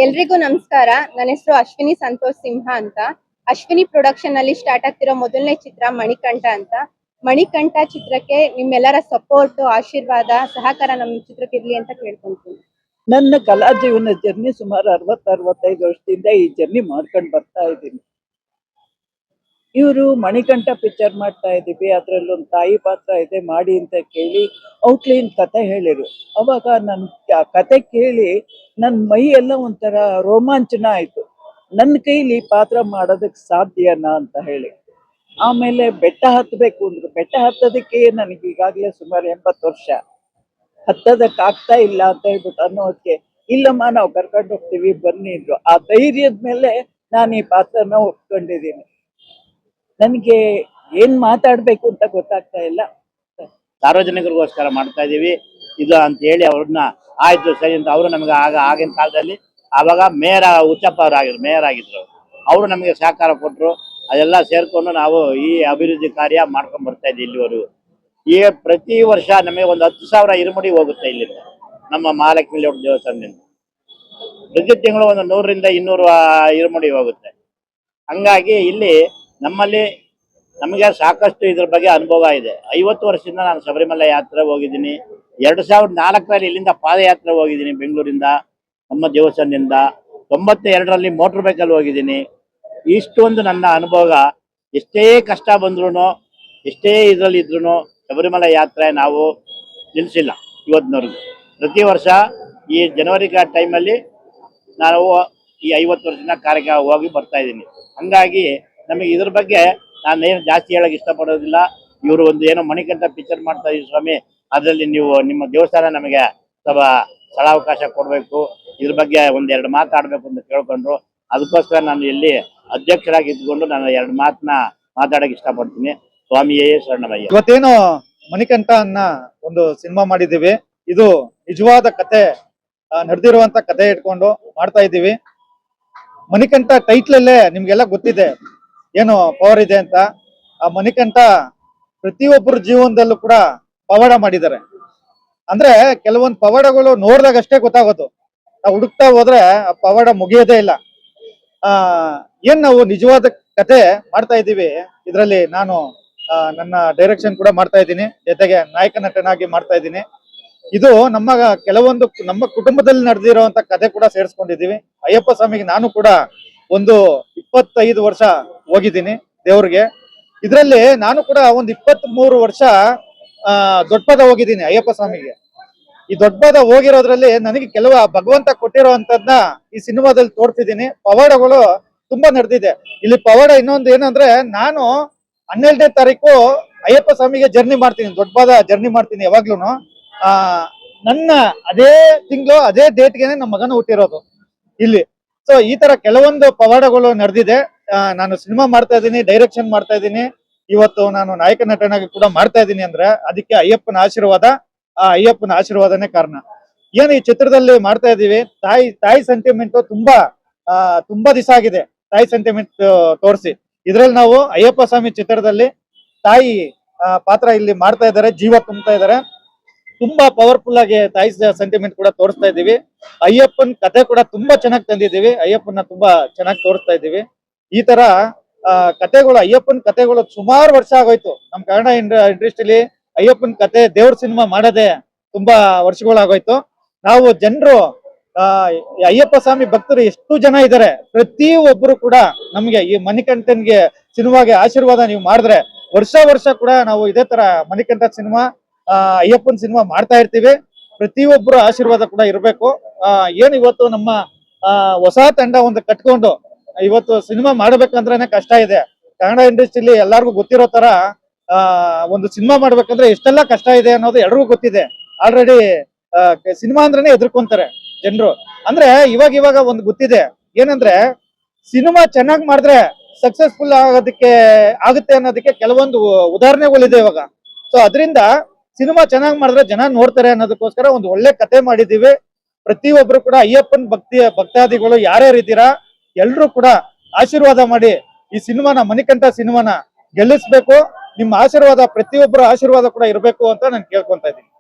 ಎಲ್ರಿಗೂ ನಮಸ್ಕಾರ. ನನ್ನ ಹೆಸರು ಅಶ್ವಿನಿ ಸಂತೋಷ್ ಸಿಂಹ ಅಂತ. ಅಶ್ವಿನಿ ಪ್ರೊಡಕ್ಷನ್ ಅಲ್ಲಿ ಸ್ಟಾರ್ಟ್ ಆಗ್ತಿರೋ ಮೊದಲನೇ ಚಿತ್ರ ಮಣಿಕಂಠ ಅಂತ. ಮಣಿಕಂಠ ಚಿತ್ರಕ್ಕೆ ನಿಮ್ಮೆಲ್ಲರ ಸಪೋರ್ಟ್, ಆಶೀರ್ವಾದ, ಸಹಕಾರ ನಮ್ಮ ಚಿತ್ರಕ್ಕೆ ಇರ್ಲಿ ಅಂತ ಕೇಳ್ಕೊಂತೀನಿ. ನನ್ನ ಕಲಾ ಜೀವನ ಜರ್ನಿ ಸುಮಾರು 60-65 ವರ್ಷದಿಂದ ಈ ಜರ್ನಿ ಮಾಡ್ಕೊಂಡು ಬರ್ತಾ ಇದ್ದೀನಿ. ಇವರು ಮಣಿಕಂಠ ಪಿಕ್ಚರ್ ಮಾಡ್ತಾ ಇದ್ದೀವಿ, ಅದ್ರಲ್ಲೊಂದು ತಾಯಿ ಪಾತ್ರ ಇದೆ ಮಾಡಿ ಅಂತ ಕೇಳಿ ಔಟ್ಲೈನ್ ಕತೆ ಹೇಳಿರು. ಅವಾಗ ನನ್ನ ಕತೆ ಕೇಳಿ ನನ್ನ ಮೈ ಎಲ್ಲ ಒಂಥರ ರೋಮಾಂಚನ ಆಯ್ತು. ನನ್ನ ಕೈಲಿ ಪಾತ್ರ ಮಾಡೋದಕ್ಕೆ ಸಾಧ್ಯನಾ ಅಂತ ಹೇಳಿ. ಆಮೇಲೆ ಬೆಟ್ಟ ಹತ್ತಬೇಕು ಅಂದ್ರು. ಬೆಟ್ಟ ಹತ್ತೋದಕ್ಕೆ ನನಗೆ ಈಗಾಗಲೇ ಸುಮಾರು 80 ವರ್ಷ. ಹತ್ತೋದಕ್ಕಾಗ್ತಾ ಇಲ್ಲ ಅಂತ ಹೇಳ್ಬಿಟ್ಟು ಅನ್ನೋದಕ್ಕೆ, ಇಲ್ಲಮ್ಮ ನಾವು ಕರ್ಕೊಂಡು ಹೋಗ್ತೀವಿ ಬನ್ನಿ ಇದ್ರು. ಆ ಧೈರ್ಯದ ಮೇಲೆ ನಾನು ಈ ಪಾತ್ರನ ಒಪ್ಕೊಂಡಿದ್ದೀನಿ. ನನಗೆ ಏನ್ ಮಾತಾಡ್ಬೇಕು ಅಂತ ಗೊತ್ತಾಗ್ತಾ ಇಲ್ಲ. ಸಾರ್ವಜನಿಕರಿಗೋಸ್ಕರ ಮಾಡ್ತಾ ಇದೀವಿ ಇದು ಅಂತ ಹೇಳಿ ಅವ್ರನ್ನ ಆಯ್ತು ಸರಿ ಅಂತ ಅವರು ನಮ್ಗೆ ಆಗಿನ ಕಾಲದಲ್ಲಿ ಆವಾಗ ಮೇಯರ್ ಹುಚ್ಚಪ್ಪ ಮೇಯರ್ ಆಗಿದ್ರು. ಅವರು ನಮಗೆ ಸಹಕಾರ ಕೊಟ್ಟರು. ಅದೆಲ್ಲ ಸೇರ್ಕೊಂಡು ನಾವು ಈ ಅಭಿವೃದ್ಧಿ ಕಾರ್ಯ ಮಾಡ್ಕೊಂಡ್ ಬರ್ತಾ ಇದ್ದೀವಿ ಇಲ್ಲಿವರೆಗೂ. ಈಗ ಪ್ರತಿ ವರ್ಷ ನಮಗೆ ಒಂದು 10,000 ಇರುಮುಡಿ ಹೋಗುತ್ತೆ ಇಲ್ಲಿಂದ, ನಮ್ಮ ಮಹಾಲಕ್ಷ್ಮಿ ಲೇಔಟ್ ದೇವಸ್ಥಾನದಿಂದ. ಪ್ರತಿ ತಿಂಗಳು ಒಂದು 100-200 ಇರುಮುಡಿ ಹೋಗುತ್ತೆ. ಹಂಗಾಗಿ ಇಲ್ಲಿ ನಮ್ಮಲ್ಲಿ ನಮಗೆ ಸಾಕಷ್ಟು ಇದ್ರ ಬಗ್ಗೆ ಅನುಭವ ಇದೆ. 50 ವರ್ಷದಿಂದ ನಾನು ಶಬರಿಮಲೆ ಯಾತ್ರೆ ಹೋಗಿದ್ದೀನಿ. 2004ರಲ್ಲಿ ಇಲ್ಲಿಂದ ಪಾದಯಾತ್ರೆ ಹೋಗಿದ್ದೀನಿ ಬೆಂಗಳೂರಿಂದ, ನಮ್ಮ ದೇವಸ್ಥಾನದಿಂದ. 92ರಲ್ಲಿ ಮೋಟರ್ ಬೈಕಲ್ಲಿ ಹೋಗಿದ್ದೀನಿ. ಇಷ್ಟೊಂದು ನನ್ನ ಅನುಭವ. ಎಷ್ಟೇ ಕಷ್ಟ ಬಂದ್ರು, ಎಷ್ಟೇ ಇದರಲ್ಲಿ ಇದ್ರು ಶಬರಿಮಲೆ ಯಾತ್ರೆ ನಾವು ನಿಲ್ಲಿಸಿಲ್ಲ ಇವತ್ತಿನವರೆಗೂ. ಪ್ರತಿ ವರ್ಷ ಈ ಜನವರಿ ಟೈಮಲ್ಲಿ ನಾವು ಈ 50 ವರ್ಷದ ಕಾರ್ಯಕ್ಕೆ ಹೋಗಿ ಬರ್ತಾ ಇದ್ದೀನಿ. ಹಂಗಾಗಿ ನಮಗೆ ಇದ್ರ ಬಗ್ಗೆ ನಾನೇನು ಜಾಸ್ತಿ ಹೇಳಕ್ ಇಷ್ಟಪಡೋದಿಲ್ಲ. ಇವರು ಒಂದು ಏನೋ ಮಣಿಕಂಠ ಪಿಕ್ಚರ್ ಮಾಡ್ತಾ ಇದೀವಿ ಸ್ವಾಮಿ, ಅದರಲ್ಲಿ ನೀವು ನಿಮ್ಮ ದೇವಸ್ಥಾನ ನಮಗೆ ಸ್ವಲ್ಪ ಸ್ಥಳಾವಕಾಶ ಕೊಡಬೇಕು, ಇದ್ರ ಬಗ್ಗೆ ಒಂದೆರಡು ಮಾತಾಡಬೇಕು ಅಂತ ಕೇಳ್ಕೊಂಡ್ರು. ಅದಕ್ಕೋಸ್ಕರ ನಾನು ಇಲ್ಲಿ ಅಧ್ಯಕ್ಷರಾಗಿ ಇದ್ಕೊಂಡು ನಾನು 2 ಮಾತನ್ನ ಮಾತಾಡಕ್ಕೆ ಇಷ್ಟಪಡ್ತೀನಿ. ಸ್ವಾಮಿಯೇ ಶರಣಮಯ್ಯ. ಇವತ್ತೇನು ಮಣಿಕಂಠ ಅನ್ನ ಒಂದು ಸಿನಿಮಾ ಮಾಡಿದ್ದೀವಿ. ಇದು ನಿಜವಾದ ಕತೆ, ನಡೆದಿರುವಂತ ಕತೆ ಇಟ್ಕೊಂಡು ಮಾಡ್ತಾ ಇದ್ದೀವಿ. ಮಣಿಕಂಠ ಟೈಟ್ಲಲ್ಲೇ ನಿಮ್ಗೆಲ್ಲ ಗೊತ್ತಿದೆ ಏನು ಪವರ್ ಇದೆ ಅಂತ. ಆ ಮಣಿಕಂಠ ಪ್ರತಿಯೊಬ್ಬರ ಜೀವನದಲ್ಲೂ ಕೂಡ ಪವಾಡ ಮಾಡಿದ್ದಾರೆ. ಅಂದ್ರೆ ಕೆಲವೊಂದು ಪವಾಡಗಳು ನೋಡಿದಾಗ ಅಷ್ಟೇ ಗೊತ್ತಾಗೋದು. ನಾವು ಹುಡುಕ್ತಾ ಹೋದ್ರೆ ಆ ಪವಾಡ ಮುಗಿಯೋದೇ ಇಲ್ಲ. ಏನ್ ನಾವು ನಿಜವಾದ ಕತೆ ಮಾಡ್ತಾ ಇದ್ದೀವಿ. ಇದರಲ್ಲಿ ನಾನು ನನ್ನ ಡೈರೆಕ್ಷನ್ ಕೂಡ ಮಾಡ್ತಾ ಇದ್ದೀನಿ, ಜೊತೆಗೆ ನಾಯಕ ನಟನಾಗಿ ಮಾಡ್ತಾ ಇದ್ದೀನಿ. ಇದು ಕೆಲವೊಂದು ನಮ್ಮ ಕುಟುಂಬದಲ್ಲಿ ನಡೆದಿರುವಂತ ಕತೆ ಕೂಡ ಸೇರಿಸ್ಕೊಂಡಿದ್ದೀವಿ. ಅಯ್ಯಪ್ಪ ಸ್ವಾಮಿಗೆ ನಾನು ಕೂಡ ಒಂದು 25 ವರ್ಷ ಹೋಗಿದ್ದೀನಿ ದೇವ್ರಿಗೆ. ಇದರಲ್ಲಿ ನಾನು ಕೂಡ ಒಂದು 23 ವರ್ಷ ದೊಡ್ಡಪದ ಹೋಗಿದ್ದೀನಿ ಅಯ್ಯಪ್ಪ ಸ್ವಾಮಿಗೆ. ಈ ದೊಡ್ಡಪದ ಹೋಗಿರೋದ್ರಲ್ಲಿ ನನಗೆ ಕೆಲವು ಭಗವಂತ ಕೊಟ್ಟಿರೋಂಥದ್ನ ಈ ಸಿನಿಮಾದಲ್ಲಿ ತೋರ್ತಿದ್ದೀನಿ. ಪವಾಡಗಳು ತುಂಬಾ ನಡೆದಿದೆ ಇಲ್ಲಿ. ಪವಾಡ ಇನ್ನೊಂದು ಏನಂದ್ರೆ, ನಾನು 12ನೇ ತಾರೀಕು ಅಯ್ಯಪ್ಪ ಸ್ವಾಮಿಗೆ ಜರ್ನಿ ಮಾಡ್ತೀನಿ, ದೊಡ್ಡಪದ ಜರ್ನಿ ಮಾಡ್ತೀನಿ ಯಾವಾಗ್ಲೂ. ನನ್ನ ಅದೇ ತಿಂಗಳು ಅದೇ ಡೇಟ್ಗೆನೆ ನಮ್ಮ ಮಗನ ಹುಟ್ಟಿರೋದು ಇಲ್ಲಿ. ಸೊ ಈ ತರ ಕೆಲವೊಂದು ಪವಾಡಗಳು ನಡೆದಿದೆ. ನಾನು ಸಿನಿಮಾ ಮಾಡ್ತಾ ಇದ್ದೀನಿ, ಡೈರೆಕ್ಷನ್ ಮಾಡ್ತಾ ಇದ್ದೀನಿ. ಇವತ್ತು ನಾನು ನಾಯಕ ನಟನಾಗಿ ಕೂಡ ಮಾಡ್ತಾ ಇದ್ದೀನಿ ಅಂದ್ರೆ ಅದಕ್ಕೆ ಅಯ್ಯಪ್ಪನ ಆಶೀರ್ವಾದ. ಆ ಅಯ್ಯಪ್ಪನ ಆಶೀರ್ವಾದನೇ ಕಾರಣ. ಏನು ಈ ಚಿತ್ರದಲ್ಲಿ ಮಾಡ್ತಾ ಇದೀವಿ, ತಾಯಿ ಸೆಂಟಿಮೆಂಟ್ ತುಂಬಾ ದಿವಸ ಆಗಿದೆ ತಾಯಿ ಸೆಂಟಿಮೆಂಟ್ ತೋರಿಸಿ. ಇದ್ರಲ್ಲಿ ನಾವು ಅಯ್ಯಪ್ಪ ಸ್ವಾಮಿ ಚಿತ್ರದಲ್ಲಿ ತಾಯಿ ಪಾತ್ರ ಇಲ್ಲಿ ಮಾಡ್ತಾ ಇದ್ದಾರೆ, ಜೀವ ತುಂಬ್ತಾ ಇದ್ದಾರೆ. ತುಂಬಾ ಪವರ್ಫುಲ್ ಆಗಿ ತಾಯಿ ಸೆಂಟಿಮೆಂಟ್ ಕೂಡ ತೋರಿಸ್ತಾ ಇದೀವಿ. ಅಯ್ಯಪ್ಪನ ಕತೆ ಕೂಡ ತುಂಬಾ ಚೆನ್ನಾಗಿ ತಂದಿದ್ದೀವಿ. ಅಯ್ಯಪ್ಪನ ತುಂಬಾ ಚೆನ್ನಾಗಿ ತೋರಿಸ್ತಾ ಇದೀವಿ. ಈ ತರ ಕತೆಗಳು, ಅಯ್ಯಪ್ಪನ ಕತೆಗಳು ಸುಮಾರು ವರ್ಷ ಆಗೋಯ್ತು. ನಮ್ ಕನ್ನಡ ಇಂಡಸ್ಟ್ರಿಲಿ ಅಯ್ಯಪ್ಪನ ಕತೆ ದೇವ್ರ ಸಿನಿಮಾ ಮಾಡೋದೇ ತುಂಬಾ ವರ್ಷಗಳಾಗೋಯ್ತು. ನಾವು ಜನರು ಅಯ್ಯಪ್ಪ ಸ್ವಾಮಿ ಭಕ್ತರು ಎಷ್ಟು ಜನ ಇದ್ದಾರೆ, ಪ್ರತಿ ಒಬ್ಬರು ಕೂಡ ನಮ್ಗೆ ಈ ಮಣಿಕಂಠನ್ಗೆ ಸಿನಿಮಾಗೆ ಆಶೀರ್ವಾದ ನೀವು ಮಾಡಿದ್ರೆ ವರ್ಷ ಕೂಡ ನಾವು ಇದೇ ತರ ಮಣಿಕಂಠ ಸಿನಿಮಾ, ಅಯ್ಯಪ್ಪನ ಸಿನಿಮಾ ಮಾಡ್ತಾ ಇರ್ತೀವಿ. ಪ್ರತಿಯೊಬ್ಬರ ಆಶೀರ್ವಾದ ಕೂಡ ಇರಬೇಕು. ಏನು ಇವತ್ತು ನಮ್ಮ ಹೊಸ ತಂಡ ಒಂದು ಕಟ್ಕೊಂಡು ಇವತ್ತು ಸಿನಿಮಾ ಮಾಡ್ಬೇಕಂದ್ರೆ ಕಷ್ಟ ಇದೆ. ಕನ್ನಡ ಇಂಡಸ್ಟ್ರಿಲಿ ಎಲ್ಲಾರ್ಗು ಗೊತ್ತಿರೋ ತರ ಒಂದು ಸಿನಿಮಾ ಮಾಡ್ಬೇಕಂದ್ರೆ ಎಷ್ಟೆಲ್ಲ ಕಷ್ಟ ಇದೆ ಅನ್ನೋದು ಎಲ್ರಿಗೂ ಗೊತ್ತಿದೆ. ಆಲ್ರೆಡಿ ಸಿನಿಮಾ ಅಂದ್ರೇನೆ ಎದುರ್ಕೊಂತಾರೆ ಜನರು. ಅಂದ್ರೆ ಇವಾಗ ಒಂದು ಗೊತ್ತಿದೆ ಏನಂದ್ರೆ, ಸಿನಿಮಾ ಚೆನ್ನಾಗಿ ಮಾಡಿದ್ರೆ ಸಕ್ಸಸ್ಫುಲ್ ಆಗುತ್ತೆ ಅನ್ನೋದಕ್ಕೆ ಕೆಲವೊಂದು ಉದಾಹರಣೆಗಳಿದೆ ಇವಾಗ. ಸೊ ಅದರಿಂದ ಸಿನಿಮಾ ಚೆನ್ನಾಗಿ ಮಾಡಿದ್ರೆ ಜನ ನೋಡ್ತಾರೆ ಅನ್ನೋದಕ್ಕೋಸ್ಕರ ಒಂದು ಒಳ್ಳೆ ಕತೆ ಮಾಡಿದೀವಿ. ಪ್ರತಿಯೊಬ್ರು ಕೂಡ ಅಯ್ಯಪ್ಪನ ಭಕ್ತಾದಿಗಳು ಯಾರ್ಯಾರು ಇದ್ದೀರಾ ಎಲ್ರು ಕೂಡ ಆಶೀರ್ವಾದ ಮಾಡಿ ಈ ಸಿನಿಮಾನ, ಮಣಿಕಂಠ ಸಿನಿಮಾನ ಗೆಲ್ಲಿಸ್ಬೇಕು. ನಿಮ್ಮ ಆಶೀರ್ವಾದ, ಪ್ರತಿಯೊಬ್ಬರ ಆಶೀರ್ವಾದ ಕೂಡ ಇರಬೇಕು ಅಂತ ನಾನು ಕೇಳ್ಕೊಂತ ಇದ್ದೀನಿ.